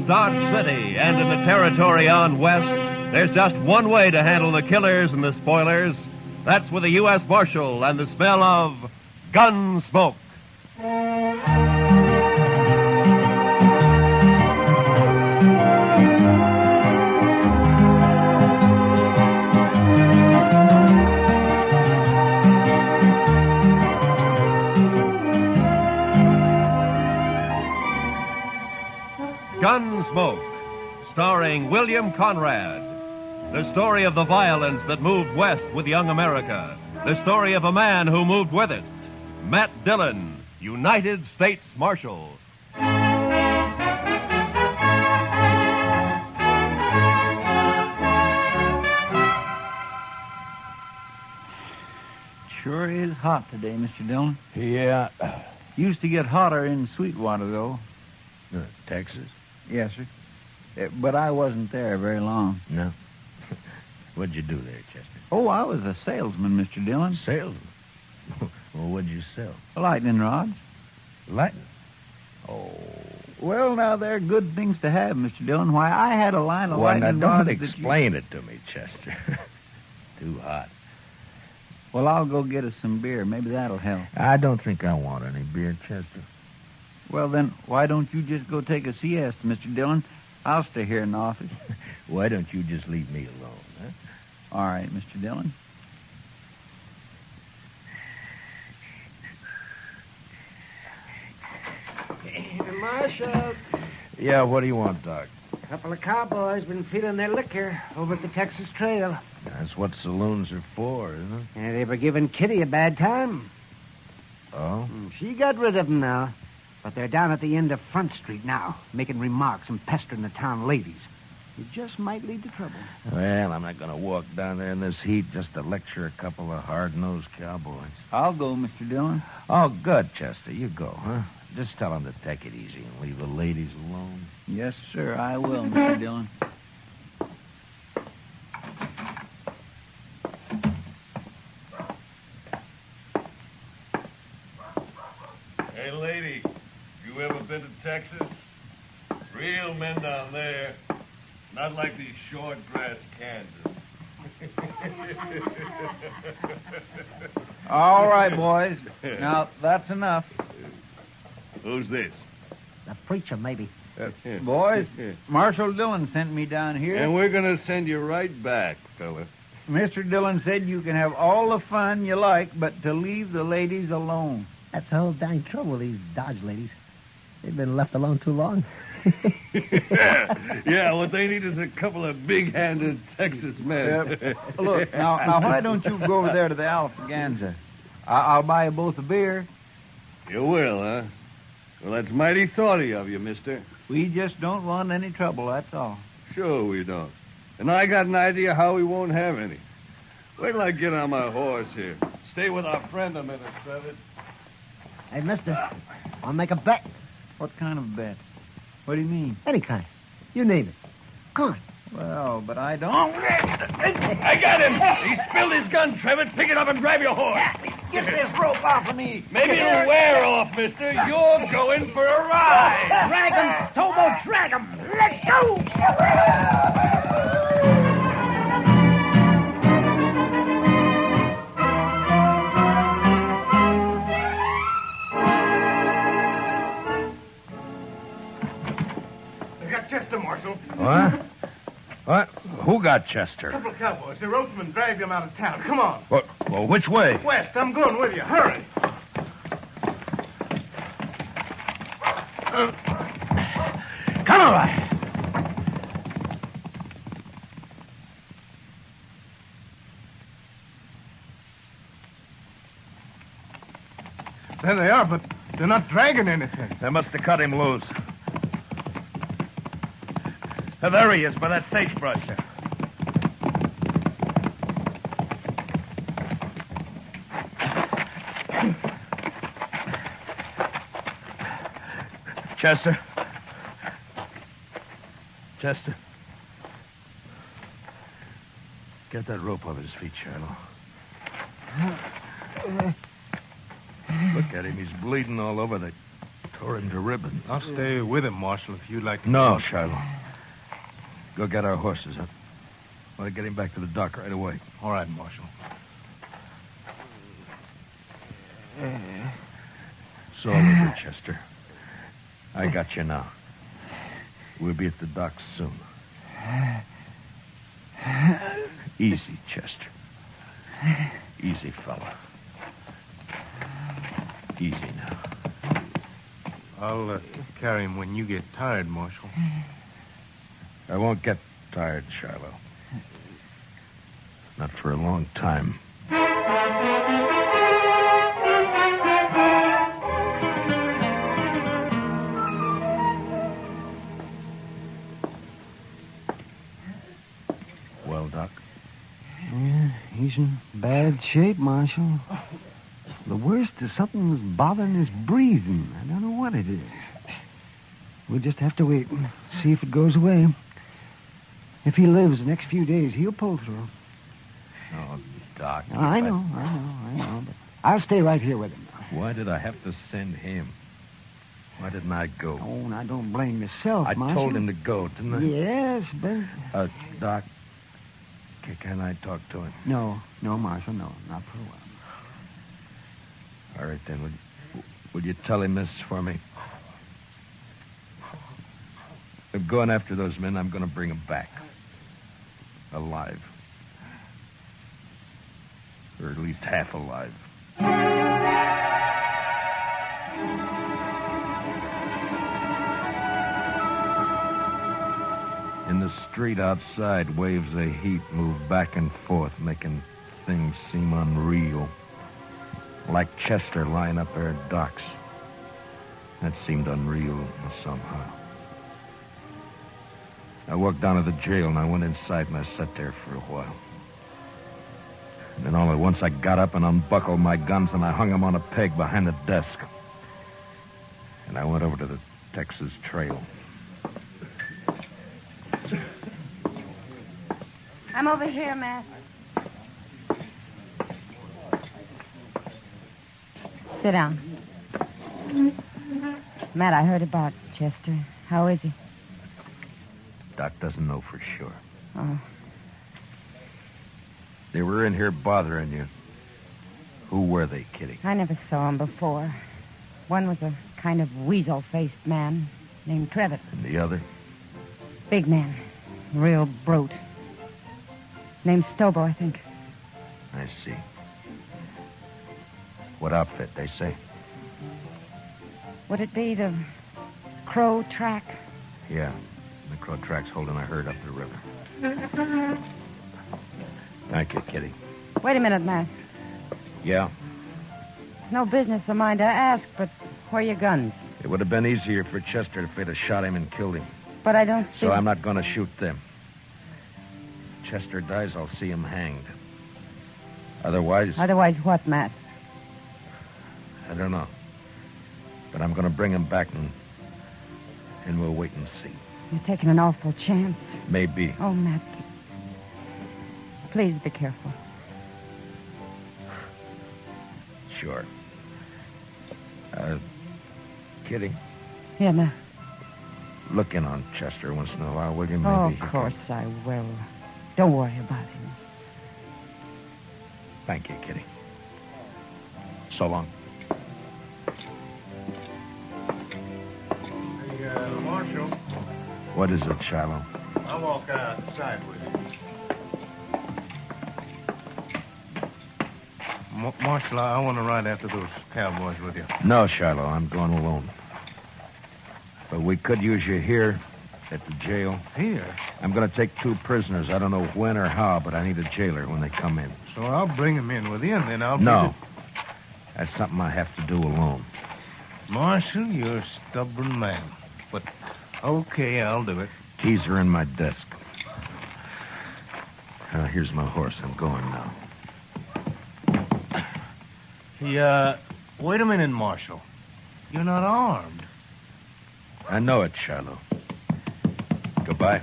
Dodge City and in the territory on west, there's just one way to handle the killers and the spoilers. That's with a U.S. Marshal and the smell of Gunsmoke. Gunsmoke, starring William Conrad. The story of the violence that moved west with young America. The story of a man who moved with it. Matt Dillon, United States Marshal. Sure is hot today, Mr. Dillon. Yeah. Used to get hotter in Sweetwater, though. Texas? Yes, sir. But I wasn't there very long. No. What'd you do there, Chester? Oh, I was a salesman, Mr. Dillon. Salesman? Well, what'd you sell? Lightning rods. Lightning? Oh. Well, now, they're good things to have, Mr. Dillon. Why, I had a line of Well, lightning now, rods don't that explain it to me, Chester. Too hot. Well, I'll go get us some beer. Maybe that'll help. I don't think I want any beer, Chester. Well, then, why don't you just go take a siesta, Mr. Dillon? I'll stay here in the office. Why don't you just leave me alone, huh? All right, Mr. Dillon. Hey, the Marshal. Yeah, what do you want, Doc? A couple of cowboys been feeling their liquor over at the Texas Trail. That's what saloons are for, isn't it? And they were giving Kitty a bad time. Oh? She got rid of them now. But they're down at the end of Front Street now, making remarks and pestering the town ladies. It just might lead to trouble. Well, I'm not going to walk down there in this heat just to lecture a couple of hard-nosed cowboys. I'll go, Mr. Dillon. Oh, good, Chester. You go, huh? Just tell them to take it easy and leave the ladies alone. Yes, sir, I will, Mr. Dillon. Hey, lady, you ever been to Texas? Real men down there. Not like these short grass Kansas. All right, boys. Now, that's enough. Who's this? The preacher, maybe. Boys, Marshal Dillon sent me down here. And we're going to send you right back, fella. Mr. Dillon said you can have all the fun you like, but to leave the ladies alone. That's the whole dang trouble with these Dodge ladies. They've been left alone too long. Yeah, what they need is a couple of big-handed Texas men. Look, now, why don't you go over there to the Alfaganza? I'll buy you both a beer. You will, huh? Well, that's mighty thoughty of you, mister. We just don't want any trouble, that's all. Sure we don't. And I got an idea how we won't have any. Wait till I get on my horse here. Stay with our friend a minute, Trevor. Hey, mister, I'll make a bet. What kind of bet? What do you mean? Any kind. You name it. Come on. Well, but I don't... I got him! He spilled his gun, Trevor. Pick it up and grab your horse. Get this rope off of me. Maybe it'll wear off, mister. You're going for a ride. Drag him, Tobo, drag him. Let's go. They got Chester, Marshal. What? What? Who got Chester? A couple of cowboys. The roadman dragged him out of town. Come on. Well, which way? West, I'm going with you. Hurry. Come on, right. There they are, but they're not dragging anything. They must have cut him loose. There he is, by that sagebrush. Chester. Chester. Get that rope off his feet, Shiloh. Look at him. He's bleeding all over. They Tore him to ribbons. I'll stay with him, Marshal, if you'd like to. No, Shiloh. Go get our horses, huh? I want to get him back to the dock right away. All right, Marshal. It's all over, Chester. I got you now. We'll be at the docks soon. Easy, Chester. Easy, fella. Easy now. I'll carry him when you get tired, Marshal. I won't get tired, Shiloh. Not for a long time. Well, Doc? Yeah, he's in bad shape, Marshal. The worst is something's bothering his breathing. I don't know what it is. We'll just have to wait and see if it goes away. If he lives the next few days, he'll pull through. Oh, Doc. I know. But I'll stay right here with him. Why did I have to send him? Why didn't I go? Oh, now don't blame yourself, I Marshal. told him to go, didn't I? Yes, but... Doc, can I talk to him? No, Marshal, no, not for a while. All right, then. Would you tell him this for me? I'm going after those men. I'm going to bring them back. Alive. Or at least half alive. In the street outside, waves of heat move back and forth, making things seem unreal. Like Chester lying up there at docks. That seemed unreal somehow. I walked down to the jail and I went inside and I sat there for a while. And then all at once I got up and unbuckled my guns and I hung them on a peg behind the desk. And I went over to the Texas Trail. I'm over here, Matt. Sit down. Matt, I heard about Chester. How is he? Doc doesn't know for sure. Oh. They were in here bothering you. Who were they, Kitty? I never saw him before. One was a kind of weasel-faced man named Trevitt. And the other? Big man. Real brute. Named Stobo, I think. I see. What outfit, they say? Would it be the Crow Track? Yeah. The Crow Track's holding a herd up the river. Thank you, Kitty. Wait a minute, Matt. Yeah? It's no business of mine to ask, but where are your guns? It would have been easier for Chester if they'd have shot him and killed him. But I don't see... So I'm not going to shoot them. If Chester dies, I'll see him hanged. Otherwise... Otherwise what, Matt? I don't know. But I'm going to bring him back and we'll wait and see. You're taking an awful chance. Maybe. Oh, Matt. Please be careful. Sure. Kitty, Yeah, Matt. look in on Chester once in a while, will you? Maybe Oh, he of can- course I will. Don't worry about him. Thank you, Kitty. So long. Hey, Marshal, What is it, Shiloh? I'll walk outside with you. Marshal, I want to ride after those cowboys with you. No, Shiloh, I'm going alone. But we could use you here at the jail. Here? I'm going to take 2 prisoners. I don't know when or how, but I need a jailer when they come in. So I'll bring them in with you, and then I'll... No. That's something I have to do alone. Marshal, you're a stubborn man. But, okay, I'll do it. Keys are in my desk. Here's my horse. I'm going now. Hey, wait a minute, Marshal. You're not armed. I know it, Shiloh. Goodbye.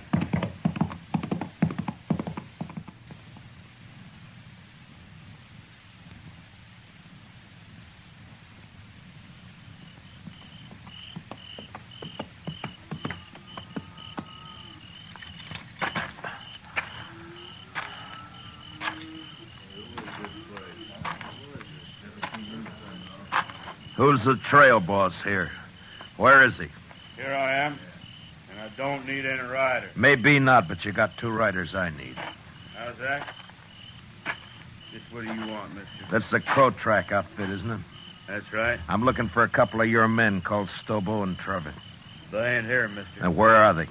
Who's the trail boss here? Where is he? Here I am, and I don't need any rider. Maybe not, but you got 2 riders I need. How's that? Just what do you want, mister? That's the Crow Track outfit, isn't it? That's right. I'm looking for a couple of your men called Stobo and Trevor. They ain't here, mister. And where are they?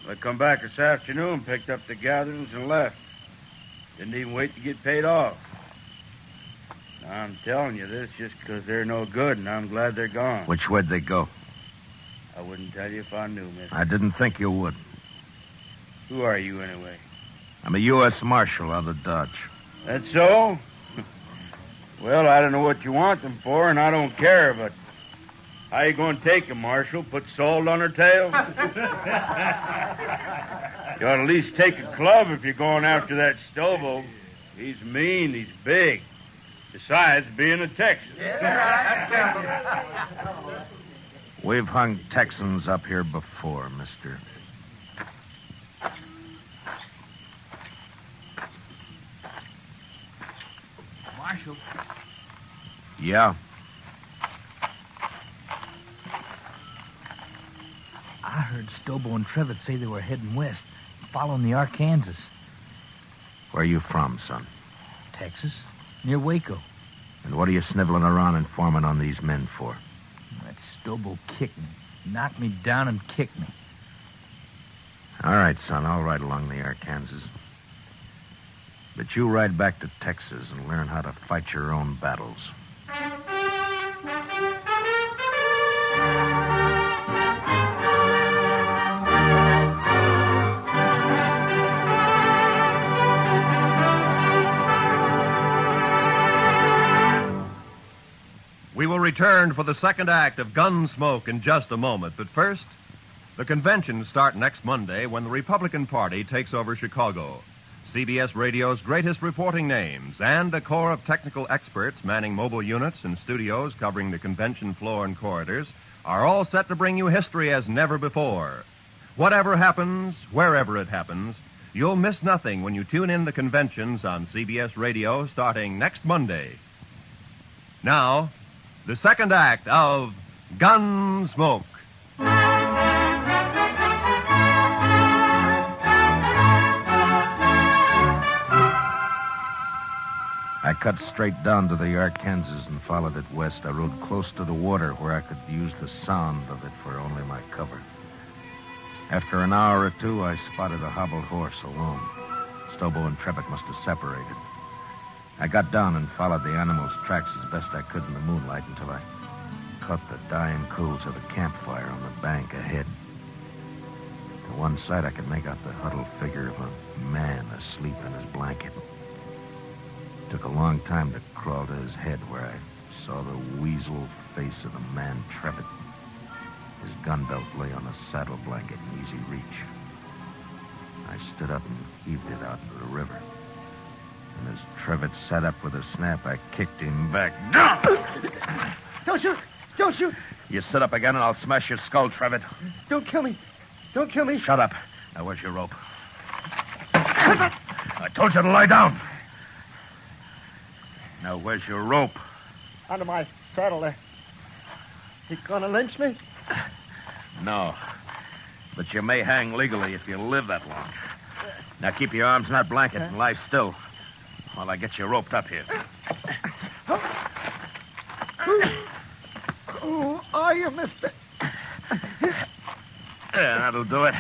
They come back this afternoon, picked up the gatherings, and left. Didn't even wait to get paid off. Now, I'm telling you this just because they're no good, and I'm glad they're gone. Which way'd they go? I wouldn't tell you if I knew, mister. I didn't think you would. Who are you, anyway? I'm a U.S. Marshal out of Dodge. That's so? Well, I don't know what you want them for, and I don't care, but how you going to take them, Marshal? Put salt on her tail? You ought to at least take a club if you're going after that Stobo. He's mean, he's big. Besides being a Texan. We've hung Texans up here before, mister. Marshal. Yeah? I heard Stobo and Trevitt say they were heading west, following the Arkansas. Where are you from, son? Texas, near Waco. And what are you sniveling around informing on these men for? That Stobo kicked me, knocked me down and kicked me. All right, son, I'll ride along the Arkansas. But you ride back to Texas and learn how to fight your own battles. We will return for the second act of Gunsmoke in just a moment. But first, the conventions start next Monday when the Republican Party takes over Chicago. CBS Radio's greatest reporting names and a corps of technical experts manning mobile units and studios covering the convention floor and corridors are all set to bring you history as never before. Whatever happens, wherever it happens, you'll miss nothing when you tune in the conventions on CBS Radio starting next Monday. Now, the second act of Gunsmoke. I cut straight down to the Arkansas and followed it west. I rode close to the water where I could use the sound of it for only my cover. After an hour or 2, I spotted a hobbled horse alone. Stobo and Trevitt must have separated. I got down and followed the animal's tracks as best I could in the moonlight until I caught the dying coals of a campfire on the bank ahead. To one side, I could make out the huddled figure of a man asleep in his blanket. It took a long time to crawl to his head where I saw the weasel face of the man Trevitt. His gun belt lay on a saddle blanket in easy reach. I stood up and heaved it out into the river. And as Trevitt sat up with a snap, I kicked him back. Don't shoot! Don't shoot! You sit up again and I'll smash your skull, Trevitt. Don't kill me! Don't kill me! Shut up. Now, where's your rope? I told you to lie down. Now, where's your rope? Under my saddle there. You gonna lynch me? No. But you may hang legally if you live that long. Now, keep your arms in that blanket and lie still while I get you roped up here. Who are you, mister? Yeah, that'll do it.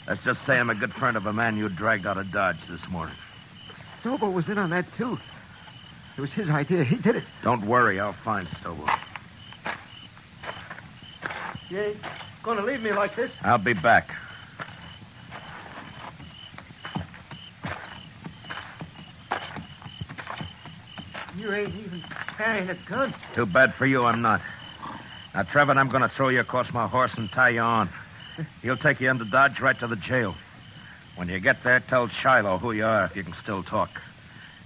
Let's just say I'm a good friend of a man you dragged out of Dodge this morning. Stobo was in on that, too. It was his idea. He did it. Don't worry, I'll find Stobo. You ain't gonna leave me like this? I'll be back. You ain't even carrying a gun. Too bad for you, I'm not. Now, Trevor, I'm going to throw you across my horse and tie you on. He'll take you into Dodge right to the jail. When you get there, tell Shiloh who you are if you can still talk.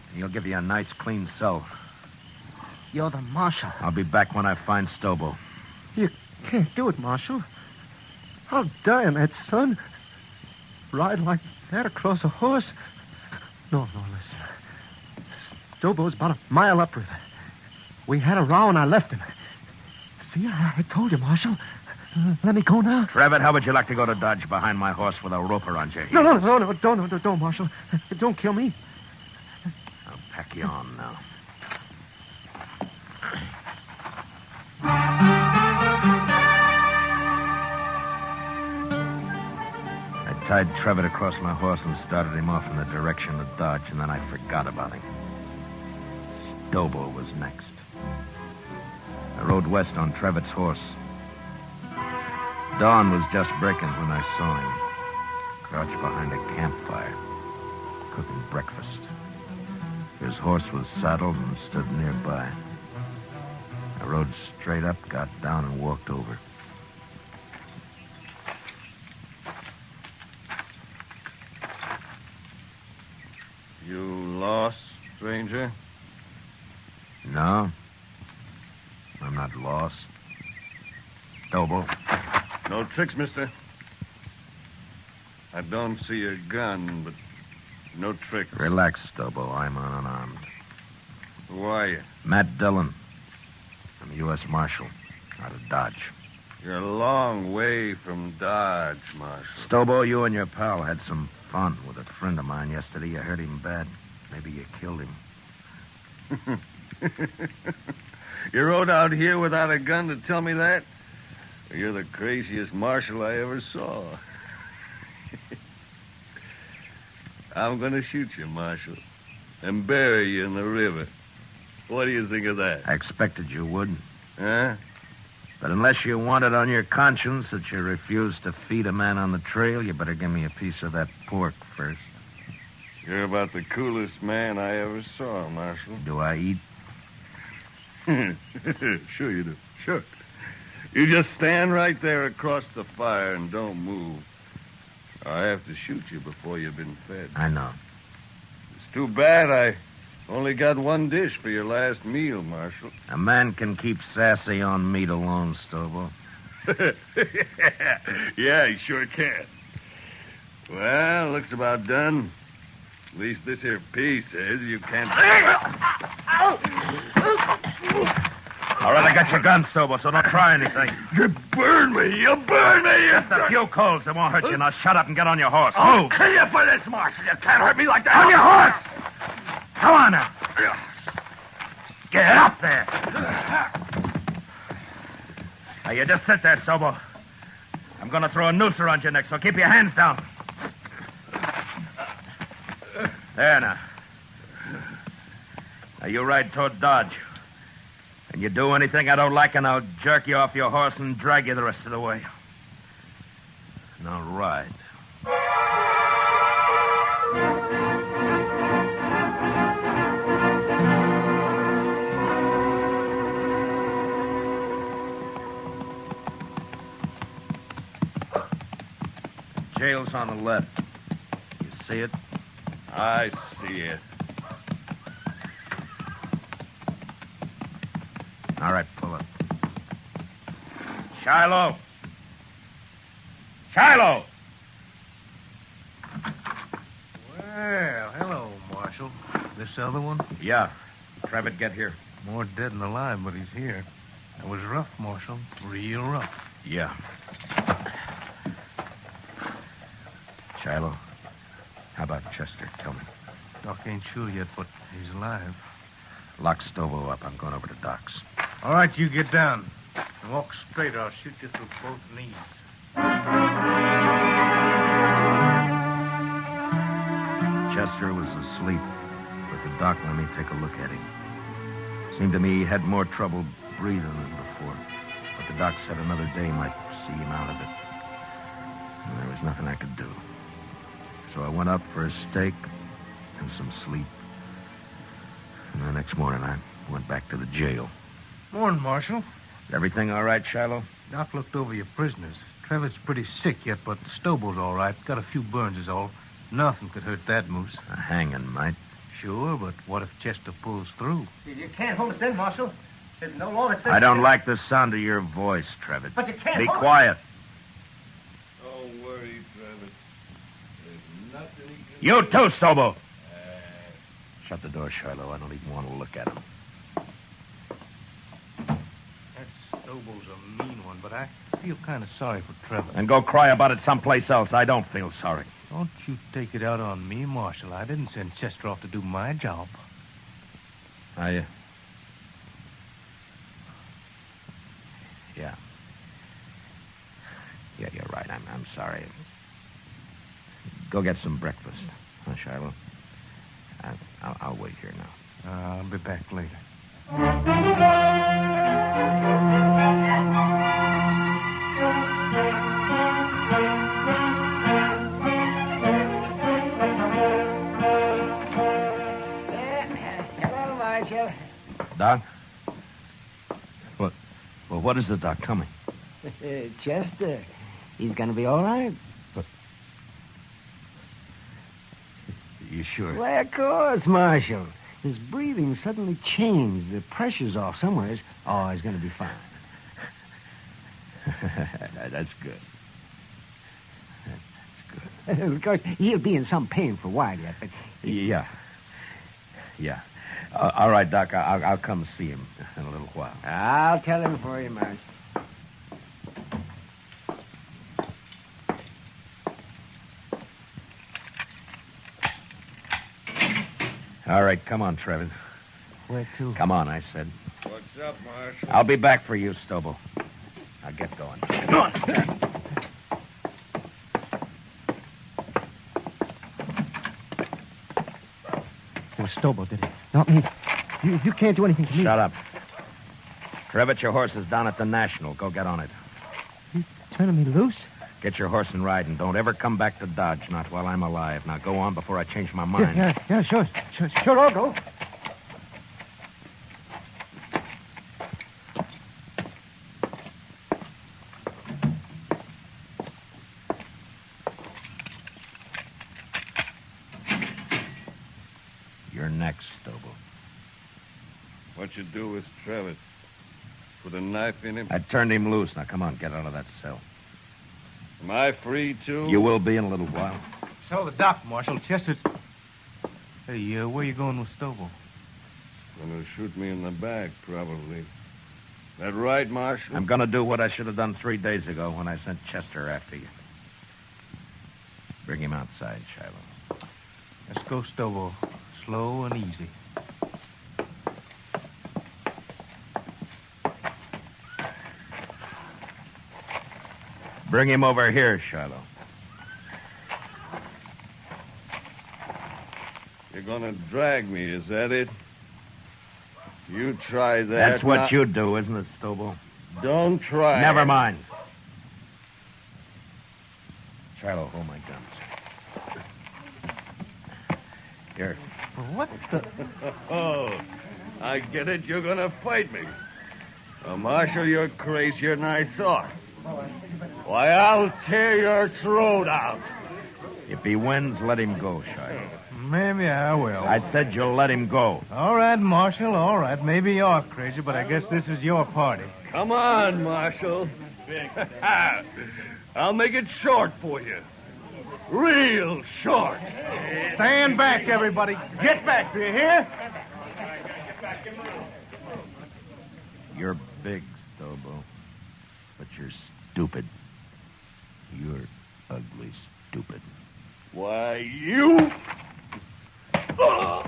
And he'll give you a nice, clean cell. You're the marshal. I'll be back when I find Stobo. You can't do it, Marshal. I'll die on that, son. Ride like that across a horse. No, listen. Stobo's about a mile upriver. We had a row and I left him. See, I told you, Marshal. Let me go now. Trevitt, how would you like to go to Dodge behind my horse with a rope around your heels? No, don't, Marshal. Don't kill me. I'll pack you on now. I tied Trevitt across my horse and started him off in the direction of Dodge, and then I forgot about him. Stobo was next. I rode west on Trevitt's horse. Dawn was just breaking when I saw him, crouched behind a campfire, cooking breakfast. His horse was saddled and stood nearby. I rode straight up, got down, and walked over. You lost, stranger? No. I'm not lost. Stobo. No tricks, mister. I don't see a gun, but no tricks. Relax, Stobo. I'm unarmed. Who are you? Matt Dillon. I'm a U.S. Marshal out of Dodge. You're a long way from Dodge, Marshal. Stobo, you and your pal had some fun with a friend of mine yesterday. You hurt him bad. Maybe you killed him. You rode out here without a gun to tell me that? You're the craziest marshal I ever saw. I'm going to shoot you, Marshal, and bury you in the river. What do you think of that? I expected you would. Huh? But unless you want it on your conscience that you refused to feed a man on the trail, you better give me a piece of that pork first. You're about the coolest man I ever saw, Marshal. Do I eat? Sure you do. Sure. You just stand right there across the fire and don't move. I have to shoot you before you've been fed. I know. It's too bad I only got one dish for your last meal, Marshal. A man can keep sassy on meat alone, Stobo. Yeah, he sure can. Well, looks about done. At least this here piece says you can't... All right, I got your gun, Stobo, so don't try anything. You burn me! You burn me! Just a few colds. It won't hurt you. Now shut up and get on your horse. I'll kill you for this, Marshal. You can't hurt me like that. On your horse! Come on now. Get up there. Now, you just sit there, Stobo. I'm going to throw a noose around your neck, so keep your hands down. There now. Now, you ride toward Dodge. And you do anything I don't like, and I'll jerk you off your horse and drag you the rest of the way. Now, ride. The jail's on the left. You see it? I see it. All right, pull up. Shiloh! Shiloh! Well, hello, Marshal. This other one? Yeah. Trevitt, get here. More dead than alive, but he's here. It was rough, Marshal. Real rough. Yeah. Shiloh, how about Chester? Tell me. Doc ain't sure yet, but he's alive. Lock Stobo up. I'm going over to Doc's. All right, you get down. And walk straight, or I'll shoot you through both knees. Chester was asleep, but the doc let me take a look at him. Seemed to me he had more trouble breathing than before. But the doc said another day might see him out of it. And there was nothing I could do. So I went up for a steak and some sleep. And the next morning I went back to the jail. Morning, Marshal. Is everything all right, Shiloh? Doc looked over your prisoners. Trevitt's pretty sick yet, but Stobo's all right. Got a few burns is all. Nothing could hurt that moose. A hanging might. Sure, but what if Chester pulls through? You can't hold us in, Marshal. There's no law that says... I don't like the sound of your voice, Trevitt. But you can't Be hold us. quiet. Don't worry, Trevitt. There's nothing he can... You too, Stobo. Shut the door, Shiloh. I don't even want to look at him. Stobo's a mean one, but I feel kind of sorry for Trevor. And go cry about it someplace else. I don't feel sorry. Don't you take it out on me, Marshal. I didn't send Chester off to do my job. Yeah. Yeah, you're right. I'm sorry. Go get some breakfast, huh, Shiloh? I'll wait here now. I'll be back later. Hello, Marshal. Doc? What is the doc coming? Chester. He's going to be all right. You sure? Why, of course, Marshal. His breathing suddenly changed. The pressure's off somewhere. Oh, he's going to be fine. That's good. That's good. Of course, he'll be in some pain for a while yet, but... Yeah. All right, Doc. I'll come see him in a little while. I'll tell him for you, Marshal. All right, come on, Trevor. Where to? Come on, I said. What's up, Marshal? I'll be back for you, Stobo. Now get going. Come on. It was Stobo, did it? Not me. You can't do anything to me. Shut up. Trevitt, your horse is down at the National. Go get on it. You turning me loose? Get your horse and ride, and don't ever come back to Dodge, not while I'm alive. Now go on before I change my mind. Yeah, sure, I'll go. You're next, Stobo. What you do with Travis? Put a knife in him? I turned him loose. Now come on, get out of that cell. Am I free, too? You will be in a little while. So the doc, Marshal. Chester's... Hey, where you going with Stobo? Gonna shoot me in the back, probably. That right, Marshal? I'm going to do what I should have done 3 days ago when I sent Chester after you. Bring him outside, Shiloh. Let's go, Stobo. Slow and easy. Bring him over here, Shiloh. You're gonna drag me, is that it? You try that. That's what you do, isn't it, Stobo? Don't try. Never mind. Shiloh, hold my guns. Here. What the... Oh, I get it. You're gonna fight me. Well, Marshal, you're crazier than I thought. Why, I'll tear your throat out. If he wins, let him go, Shiloh. Maybe I will. I said you'll let him go. All right, Marshal, all right. Maybe you're crazy, but I guess this is your party. Come on, Marshal. I'll make it short for you. Real short. Stand back, everybody. Get back, do you hear? You're big, Stobo, but you're stupid. You're ugly stupid. Why, you... I'll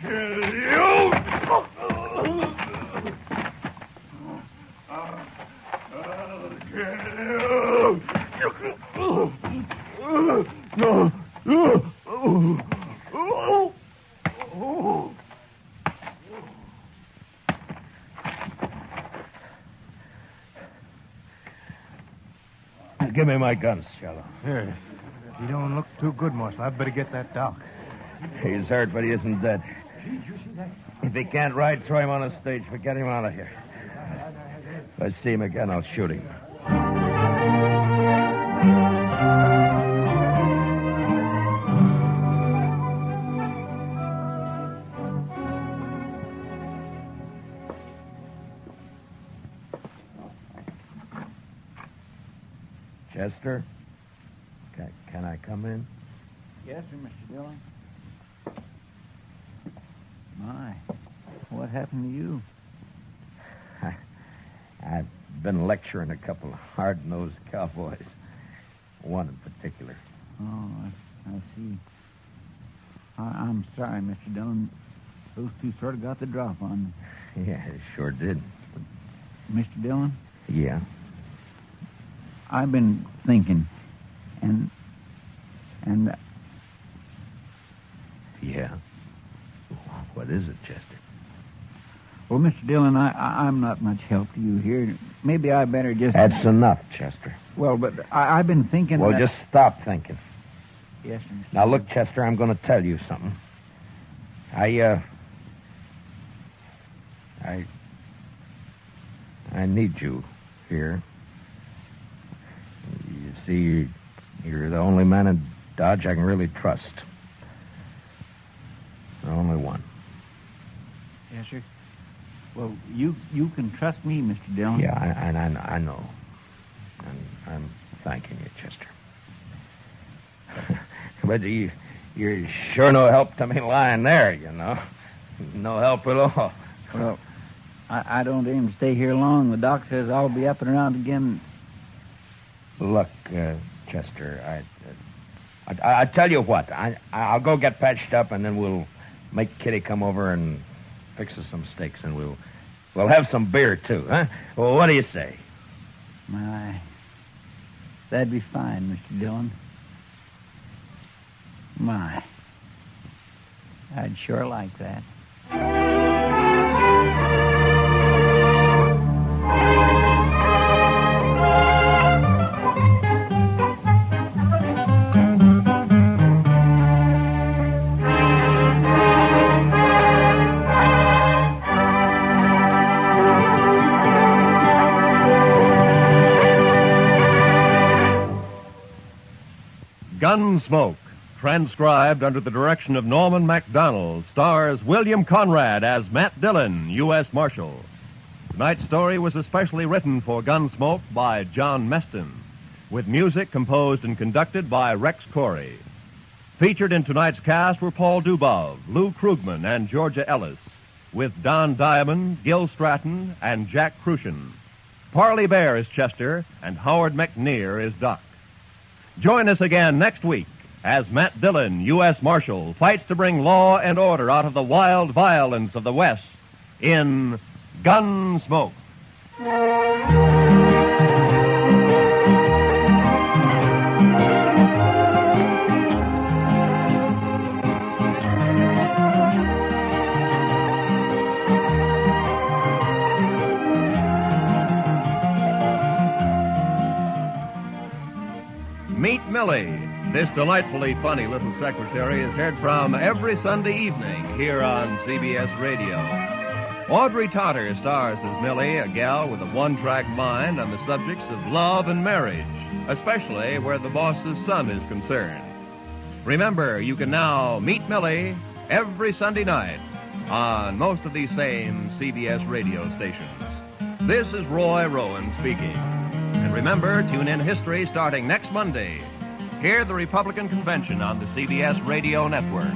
kill you. I'll kill you. Give me my guns, Shiloh. Here. You don't look too good, Marshal. I'd better get that doc. He's hurt, but he isn't dead. If he can't ride, throw him on a stage. But get him out of here. If I see him again, I'll shoot him. Chester? Can I come in? Yes, sir, Mr. Dillon. My, what happened to you? I've been lecturing a couple of hard-nosed cowboys. One in particular. Oh, I see. I'm sorry, Mr. Dillon. Those two sort of got the drop on me. Yeah, it sure did. Mr. Dillon? Yeah? I've been thinking, and Yeah? What is it, Chester? well, Mr. Dillon, I'm not much help to you here. Maybe I better just... That's enough, Chester. Well, but I've been thinking Well, that... just stop thinking. Yes, sir, Mr. Now, look, Chester, I'm going to tell you something. I need you here. You see, you're the only man in Dodge I can really trust. The only one. Yes, sir. Well, you can trust me, Mr. Dillon. Yeah, I know. And I'm thanking you, Chester. But you're sure no help to me lying there, you know. No help at all. Well, I don't aim to stay here long. The doc says I'll be up and around again. Look, Chester, I tell you what. I'll go get patched up, and then we'll make Kitty come over and fix us some steaks, and we'll have some beer too, huh? Well, what do you say? My, that'd be fine, Mr. Dillon. My, I'd sure like that. Gunsmoke, transcribed under the direction of Norman MacDonald, stars William Conrad as Matt Dillon, U.S. Marshal. Tonight's story was especially written for Gunsmoke by John Meston, with music composed and conducted by Rex Corey. Featured in tonight's cast were Paul Dubov, Lou Krugman, and Georgia Ellis, with Don Diamond, Gil Stratton, and Jack Crucian. Parley Bear is Chester, and Howard McNear is Doc. Join us again next week as Matt Dillon, U.S. Marshal, fights to bring law and order out of the wild violence of the West in Gunsmoke. Meet Millie. This delightfully funny little secretary is heard from every Sunday evening here on CBS Radio. Audrey Totter stars as Millie, a gal with a one-track mind on the subjects of love and marriage, especially where the boss's son is concerned. Remember, you can now meet Millie every Sunday night on most of these same CBS radio stations. This is Roy Rowan speaking. And remember, tune in History starting next Monday. Hear the Republican Convention on the CBS Radio Network.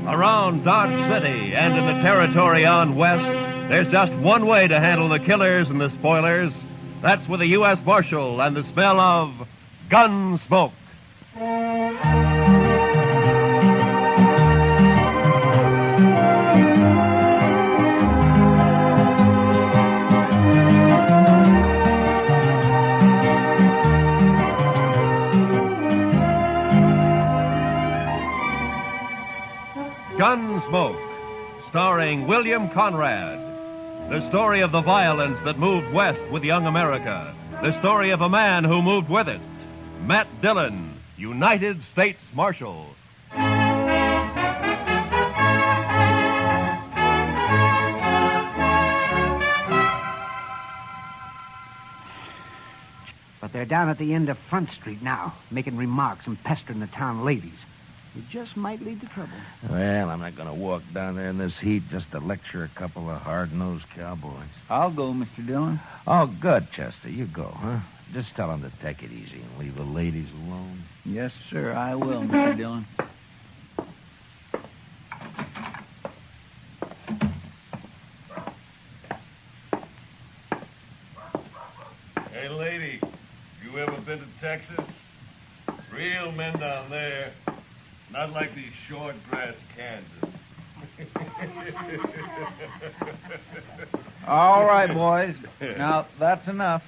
Around Dodge City and in the territory on west, there's just one way to handle the killers and the spoilers. That's with a U.S. Marshal and the smell of Gunsmoke. Gunsmoke, starring William Conrad. The story of the violence that moved west with young America. The story of a man who moved with it. Matt Dillon, United States Marshal. But they're down at the end of Front Street now, making remarks and pestering the town ladies. It just might lead to trouble. Well, I'm not going to walk down there in this heat just to lecture a couple of hard-nosed cowboys. I'll go, Mr. Dillon. Oh, good, Chester. You go, huh? Just tell them to take it easy and leave the ladies alone. Yes, sir, I will, Mr. Dillon. Hey, lady, you ever been to Texas? Real men down there. Not like these short grass Kansas. All right, boys. Now, that's enough.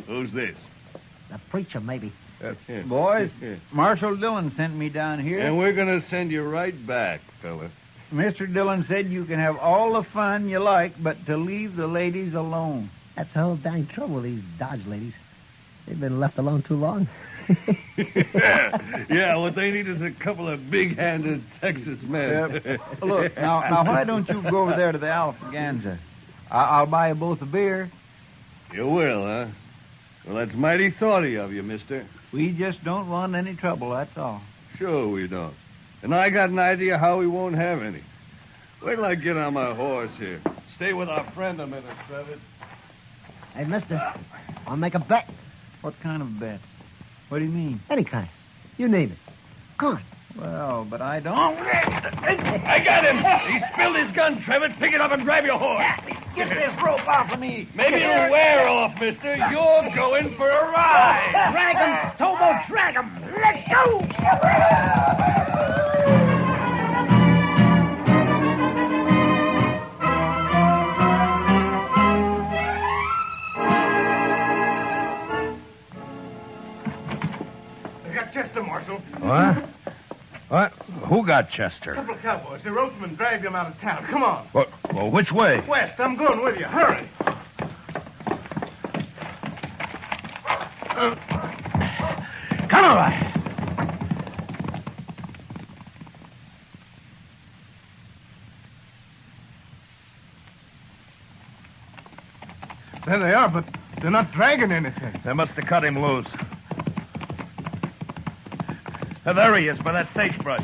Who's this? The preacher, maybe. Boys, Marshal Dillon sent me down here. And we're going to send you right back, fella. Mr. Dillon said you can have all the fun you like, but to leave the ladies alone. That's the whole dang trouble with these Dodge ladies. They've been left alone too long. Yeah, what they need is a couple of big-handed Texas men. Look, now, why don't you go over there to the Alfaganza? I'll buy you both a beer. You will, huh? Well, that's mighty thoughty of you, mister. We just don't want any trouble, that's all. Sure we don't. And I got an idea how we won't have any. Wait till I get on my horse here. Stay with our friend a minute, Trevor. Hey, mister, I'll make a bet. What kind of bet? What do you mean? Any kind. You name it. Come on. Well, but I don't... I got him! He spilled his gun, Trevor. Pick it up and grab your horse. Get this rope off of me. Maybe it'll wear off, mister. You're going for a ride. Drag him, Stobo, drag him. Let's go. Chester, Marshal. What? What? Who got Chester? A couple of cowboys. The ropesman dragged him out of town. Come on. Well, which way? West, I'm going with you. Hurry. Come on, right. There they are, but they're not dragging anything. They must have cut him loose. There he is, by that sagebrush.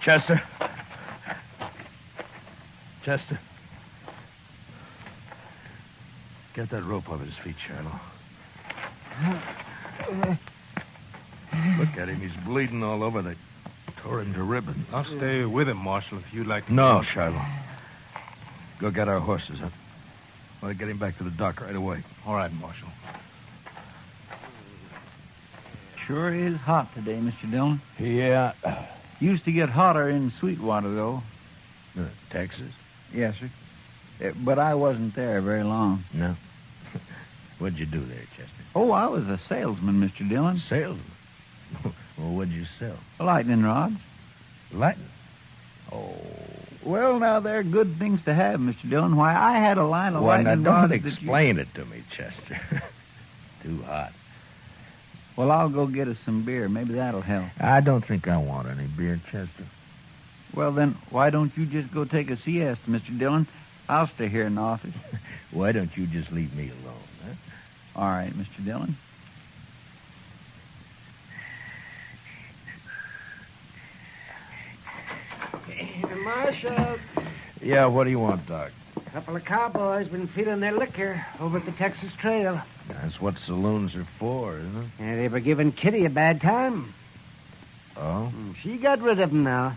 Chester. Chester. Get that rope off his feet, Shiloh. Look at him. He's bleeding all over. They tore him to ribbons. I'll stay with him, Marshal, if you'd like to. No, Shiloh. Go get our horses up. I want to get him back to the dock right away. All right, Marshal. Sure is hot today, Mr. Dillon. Yeah. Used to get hotter in Sweetwater, though. Texas? Yes, sir. But I wasn't there very long. No. What'd you do there, Chester? Oh, I was a salesman, Mr. Dillon. Salesman? Well, what'd you sell? Lightning rods. Lightning? Oh. Well, now, they're good things to have, Mr. Dillon. Why, I had a line of Well, lightning now, rods don't that explain it to me, Chester. Too hot. Well, I'll go get us some beer. Maybe that'll help. I don't think I want any beer, Chester. Well, then, why don't you just go take a siesta, Mr. Dillon? I'll stay here in the office. Why don't you just leave me alone, huh? All right, Mr. Dillon. Marshal, Yeah, what do you want, Doc? a couple of cowboys been feeding their liquor over at the Texas Trail. That's what saloons are for, isn't it? And they were giving Kitty a bad time. Oh? She got rid of him now.